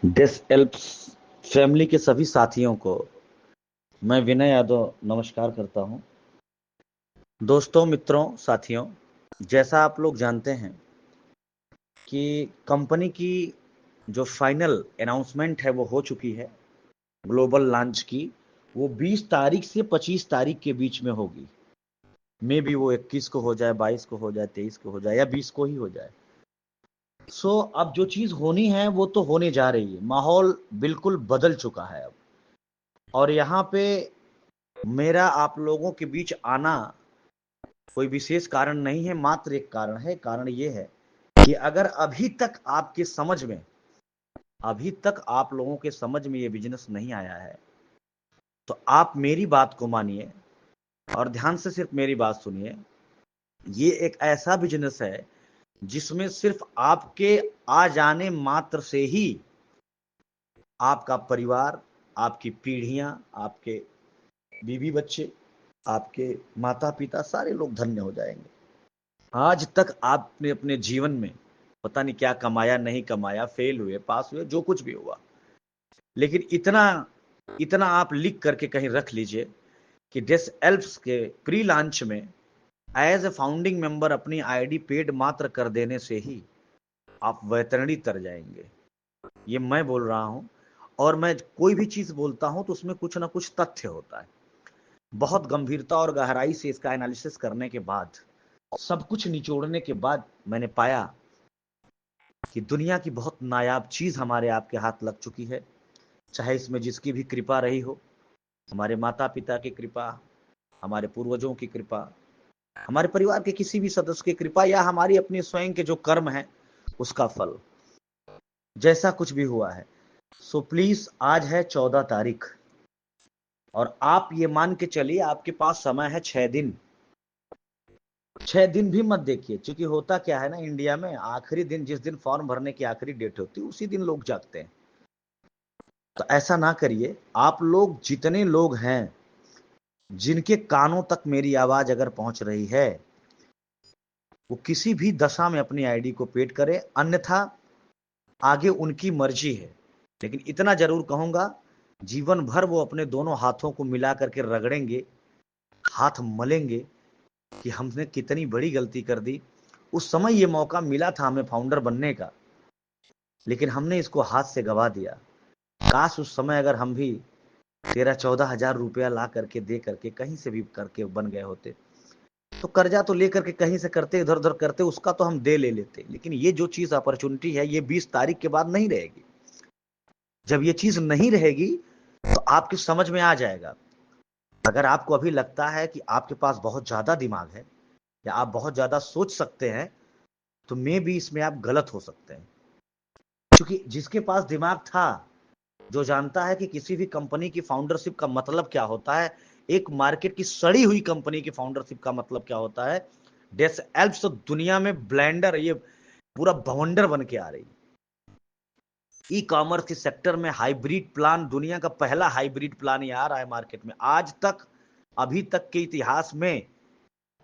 This Alps family के सभी साथियों को मैं विनय यादव नमस्कार करता हूं। दोस्तों, मित्रों, साथियों, जैसा आप लोग जानते हैं कि कंपनी की जो फाइनल अनाउंसमेंट है वो हो चुकी है। ग्लोबल लॉन्च की वो 20 तारीख से 25 तारीख के बीच में होगी। मे भी वो 21 को हो जाए, 22 को हो जाए, 23 को हो जाए या 20 को ही हो जाए। अब जो चीज होनी है वो तो होने जा रही है। माहौल बिल्कुल बदल चुका है अब। और यहाँ पे मेरा आप लोगों के बीच आना कोई विशेष कारण नहीं है, मात्र एक कारण है। कारण ये है कि अगर अभी तक आप लोगों के समझ में ये बिजनेस नहीं आया है तो आप मेरी बात को मानिए और ध्यान से सिर्फ मेरी बात सुनिए। ये एक ऐसा बिजनेस है जिसमें सिर्फ आपके आ जाने मात्र से ही आपका परिवार, आपकी पीढ़ियां, आपके बीवी बच्चे, आपके माता पिता, सारे लोग धन्य हो जाएंगे। आज तक आपने अपने जीवन में पता नहीं क्या कमाया, नहीं कमाया, फेल हुए, पास हुए, जो कुछ भी हुआ, लेकिन इतना इतना आप लिख करके कहीं रख लीजिए कि डेस एल्प्स के प्री लॉन्च में एज ए फाउंडिंग मेंबर अपनी आईडी पेड मात्र कर देने से ही आप वैतरणी तर जाएंगे। ये मैं बोल रहा हूं। और मैं कोई भी चीज बोलता हूं तो उसमें कुछ ना कुछ तथ्य होता है। बहुत गंभीरता और गहराई से इसका एनालिसिस करने के बाद, सब कुछ निचोड़ने के बाद मैंने पाया कि दुनिया की बहुत नायाब चीज हमारे आपके हाथ लग चुकी है। चाहे इसमें जिसकी भी कृपा रही हो, हमारे माता पिता की कृपा, हमारे पूर्वजों की कृपा, हमारे परिवार के किसी भी सदस्य की कृपा, या हमारी अपनी स्वयं के जो कर्म है उसका फल, जैसा कुछ भी हुआ है। सो प्लीज, आज है 14 तारीख और आप ये मान के चलिए आपके पास समय है 6 दिन। 6 दिन भी मत देखिए, क्योंकि होता क्या है ना, इंडिया में आखिरी दिन, जिस दिन फॉर्म भरने की आखिरी डेट होती है, उसी दिन लोग जागते हैं। तो ऐसा ना करिए। आप लोग जितने लोग हैं जिनके कानों तक मेरी आवाज अगर पहुंच रही है, वो किसी भी दशा में अपनी आईडी को पेड करें, अन्यथा आगे उनकी मर्जी है। लेकिन इतना जरूर कहूंगा, जीवन भर वो अपने दोनों हाथों को मिला करके रगड़ेंगे, हाथ मलेंगे कि हमने कितनी बड़ी गलती कर दी। उस समय ये मौका मिला था हमें फाउंडर बनने का, लेकिन हमने इसको हाथ से गवा दिया। काश उस समय अगर हम भी 13-14 हजार रुपया ला करके दे करके कहीं से भी करके बन गए होते, तो कर्जा तो लेकर के कहीं से करते, इधर उधर करते, उसका तो हम दे ले लेते। लेकिन ये जो चीज अपॉर्चुनिटी है, ये 20 तारीख के बाद नहीं रहेगी। जब ये चीज नहीं रहेगी तो आपकी समझ में आ जाएगा। अगर आपको अभी लगता है कि आपके पास बहुत ज्यादा दिमाग है या आप बहुत ज्यादा सोच सकते हैं, तो मे भी इसमें आप गलत हो सकते हैं। क्योंकि जिसके पास दिमाग था, जो जानता है कि किसी भी कंपनी की फाउंडरशिप का मतलब क्या होता है, एक मार्केट की सड़ी हुई कंपनी की फाउंडरशिप का मतलब क्या होता है, डेस एल्प्स तो दुनिया में ब्लेंडर, ये पूरा भवंडर बन के आ रही। ई कॉमर्स के सेक्टर में हाइब्रिड प्लान, दुनिया का पहला हाइब्रिड प्लान ये आ रहा है मार्केट में। आज तक, अभी तक के इतिहास में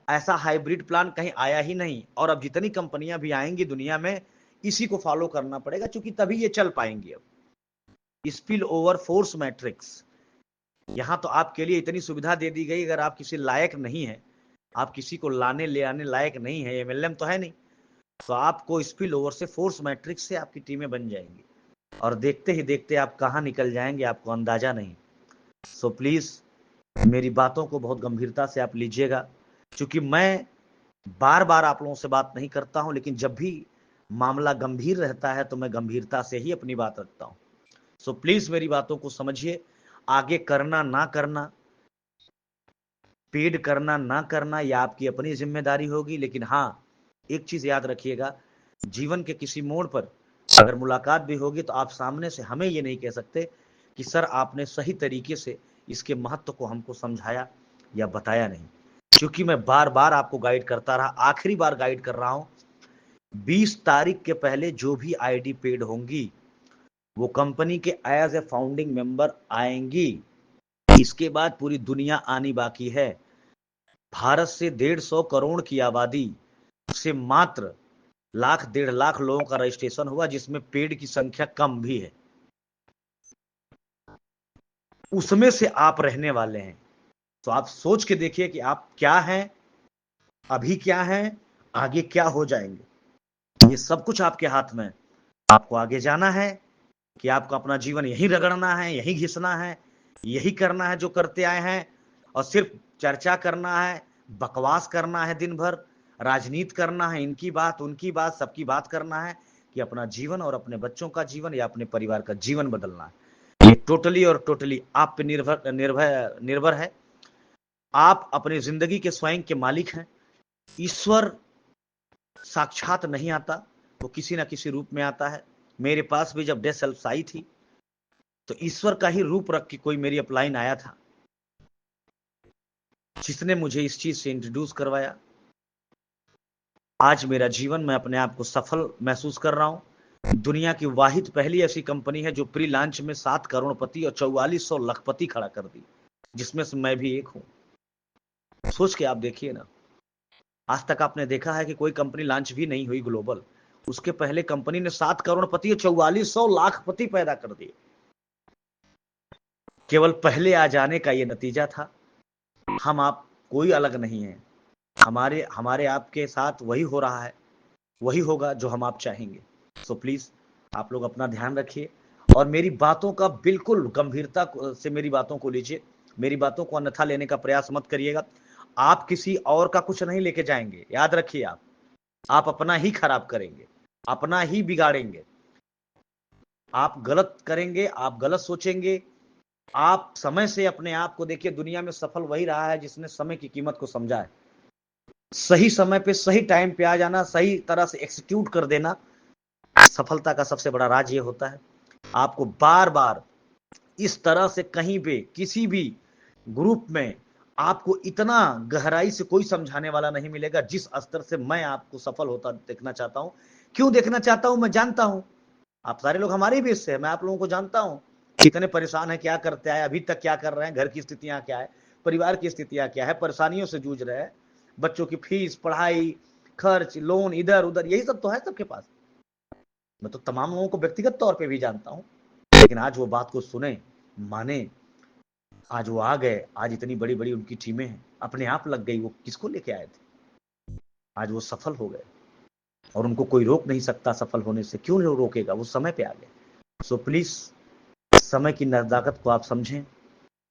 ऐसा हाइब्रिड प्लान कहीं आया ही नहीं। और अब जितनी कंपनियां भी आएंगी दुनिया में, इसी को फॉलो करना पड़ेगा, क्योंकि तभी ये चल पाएंगी। अब स्पिल ओवर फोर्स मैट्रिक्स, यहां तो आपके लिए इतनी सुविधा दे दी गई, अगर आप किसी लायक नहीं है, आप किसी को लाने ले आने लायक नहीं है, एमएलएम तो है नहीं, तो आपको स्पिल ओवर से, फोर्स मैट्रिक्स से आपकी टीमें बन जाएंगी। और देखते ही देखते आप कहां निकल जाएंगे आपको अंदाजा नहीं। सो प्लीज, मेरी बातों को बहुत गंभीरता से आप लीजिएगा। क्योंकि मैं बार बार आप लोगों से बात नहीं करता हूं, लेकिन जब भी मामला गंभीर रहता है तो मैं गंभीरता से ही अपनी बात रखता हूं। सो प्लीज मेरी बातों को समझिए। आगे करना ना करना, पेड करना ना करना, यह आपकी अपनी जिम्मेदारी होगी। लेकिन हाँ, एक चीज याद रखिएगा, जीवन के किसी मोड़ पर अगर मुलाकात भी होगी तो आप सामने से हमें ये नहीं कह सकते कि सर आपने सही तरीके से इसके महत्व को हमको समझाया या बताया नहीं। क्योंकि मैं बार बार आपको गाइड करता रहा, आखिरी बार गाइड कर रहा हूं। 20 तारीख के पहले जो भी आईडी पेड होंगी वो कंपनी के एज ए फाउंडिंग मेंबर आएंगी। इसके बाद पूरी दुनिया आनी बाकी है। भारत से 150 करोड़ की आबादी से मात्र 1 लाख 1.5 लाख लोगों का रजिस्ट्रेशन हुआ, जिसमें पेड की संख्या कम भी है। उसमें से आप रहने वाले हैं। तो आप सोच के देखिए कि आप क्या हैं, अभी क्या हैं, आगे क्या हो जाएंगे। ये सब कुछ आपके हाथ में है। आपको आगे जाना है कि आपको अपना जीवन यहीं रगड़ना है, यहीं घिसना है, यही करना है जो करते आए हैं, और सिर्फ चर्चा करना है, बकवास करना है, दिन भर राजनीति करना है, इनकी बात उनकी बात सबकी बात करना है, कि अपना जीवन और अपने बच्चों का जीवन या अपने परिवार का जीवन बदलना है। ये टोटली और टोटली आप पे निर्भर निर्भर निर्भर है। आप अपनी जिंदगी के स्वयं के मालिक हैं। ईश्वर साक्षात नहीं आता, वो किसी ना किसी रूप में आता है। मेरे पास भी जब डेथ सेल्फ आई थी तो ईश्वर का ही रूप रख के कोई मेरी अपलाइन आया था, जिसने मुझे इस चीज से इंट्रोड्यूस करवाया। आज मेरा जीवन, मैं अपने आप को सफल महसूस कर रहा हूं। दुनिया की वाहिद पहली ऐसी कंपनी है जो प्री लॉन्च में 7 करोड़पति और 4400 लखपति खड़ा कर दी, जिसमें से मैं भी एक हूं। सोच के आप देखिए ना, आज तक आपने देखा है कि कोई कंपनी लॉन्च भी नहीं हुई ग्लोबल, उसके पहले कंपनी ने 7 करोड़पति और 4400 लाखपति पैदा कर दिए। केवल पहले आ जाने का यह नतीजा था। हम आप कोई अलग नहीं है। हमारे आपके साथ वही हो रहा है, वही होगा जो हम आप चाहेंगे। सो प्लीज आप लोग अपना ध्यान रखिए, और मेरी बातों का बिल्कुल गंभीरता से मेरी बातों को लीजिए। मेरी बातों को अन्यथा लेने का प्रयास मत करिएगा। आप किसी और का कुछ नहीं लेके जाएंगे, याद रखिए। आप अपना ही खराब करेंगे, अपना ही बिगाड़ेंगे। आप गलत करेंगे, आप गलत सोचेंगे। आप समय से अपने आप को देखिए, दुनिया में सफल वही रहा है जिसने समय की कीमत को समझा है। सही समय पे सही टाइम पे आ जाना, सही तरह से एक्सिक्यूट कर देना, सफलता का सबसे बड़ा राज ये होता है। आपको बार बार इस तरह से कहीं पे किसी भी ग्रुप में आपको इतना गहराई से कोई समझाने वाला नहीं मिलेगा, जिस स्तर से मैं आपको सफल होता देखना चाहता हूं। क्यों देखना चाहता हूं? मैं जानता हूं आप सारे लोग हमारे बेस से है। मैं आप लोगों को जानता हूं कितने परेशान है, क्या करते आए, अभी तक क्या कर रहे हैं, घर की स्थितियां क्या है, परिवार की स्थितियां क्या है, परेशानियों से जूझ रहे हैं, बच्चों की फीस, पढ़ाई, खर्च, लोन, इधर उधर, यही सब तो है सबके पास। मैं तो तमाम लोगों को व्यक्तिगत तौर पे भी जानता हूं, लेकिन आज वो बात को सुने, माने, आज वो आ गए। आज इतनी बड़ी बड़ी उनकी टीमें हैं, अपने आप लग गई। वो किसको लेके आए थे? आज वो सफल हो गए, और उनको कोई रोक नहीं सकता सफल होने से। क्यों नहीं रोकेगा? वो समय पे आ गए। सो प्लीज समय की नजाकत को आप समझें,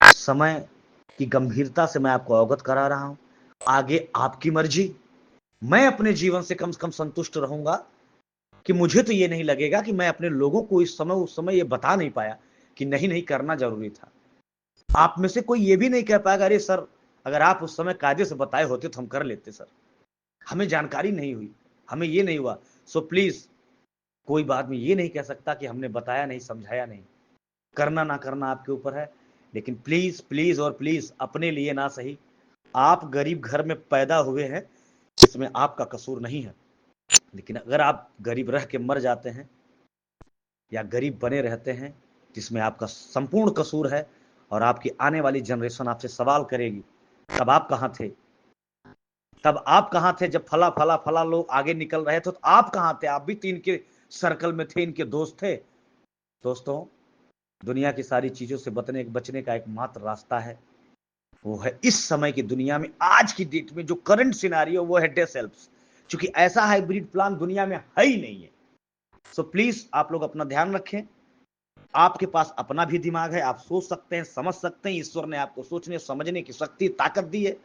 समय की गंभीरता से मैं आपको अवगत करा रहा हूं। आगे आपकी मर्जी। मैं अपने जीवन से कम संतुष्ट रहूंगा कि मुझे तो ये नहीं लगेगा कि मैं अपने लोगों को उस समय ये बता नहीं पाया कि नहीं नहीं करना जरूरी था। आप में से कोई ये भी नहीं कह पाएगा, अरे सर अगर आप उस समय कायदे से बताए होते तो हम कर लेते सर, हमें जानकारी नहीं हुई, हमें ये नहीं हुआ। सो प्लीज कोई बाद में ये नहीं कह सकता कि हमने बताया नहीं, समझाया नहीं। करना ना करना आपके ऊपर है, लेकिन प्लीज प्लीज और प्लीज अपने लिए ना सही, आप गरीब घर में पैदा हुए हैं, इसमें आपका कसूर नहीं है। लेकिन अगर आप गरीब रह के मर जाते हैं या गरीब बने रहते हैं, जिसमें आपका संपूर्ण कसूर है, और आपकी आने वाली जनरेशन आपसे सवाल करेगी, तब आप कहां थे? तब आप कहां थे जब फला फला फला लोग आगे निकल रहे थे? तो आप कहां थे? आप भी तो इनके सर्कल में थे, इनके दोस्त थे। दोस्तों, दुनिया की सारी चीजों से बचने का एकमात्र रास्ता है, वो है इस समय की दुनिया में, आज की डेट में जो करंट सिनारियो, वो है डेथ सेल्फ। क्योंकि ऐसा हाइब्रिड प्लान दुनिया में है ही नहीं है। सो प्लीज आप लोग अपना ध्यान रखें। आपके पास अपना भी दिमाग है, आप सोच सकते हैं, समझ सकते हैं। ईश्वर ने आपको सोचने समझने की शक्ति, ताकत दी है।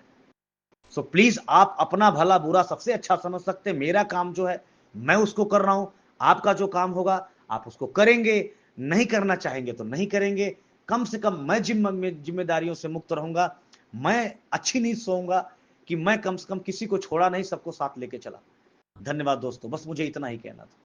सो प्लीज आप अपना भला बुरा सबसे अच्छा समझ सकते हैं। मेरा काम जो है मैं उसको कर रहा हूं, आपका जो काम होगा आप उसको करेंगे। नहीं करना चाहेंगे तो नहीं करेंगे। कम से कम मैं जिम्मेदारियों से मुक्त रहूंगा। मैं अच्छी नींद सोऊंगा कि मैं कम से कम किसी को छोड़ा नहीं, सबको साथ लेके चला। धन्यवाद दोस्तों, बस मुझे इतना ही कहना था।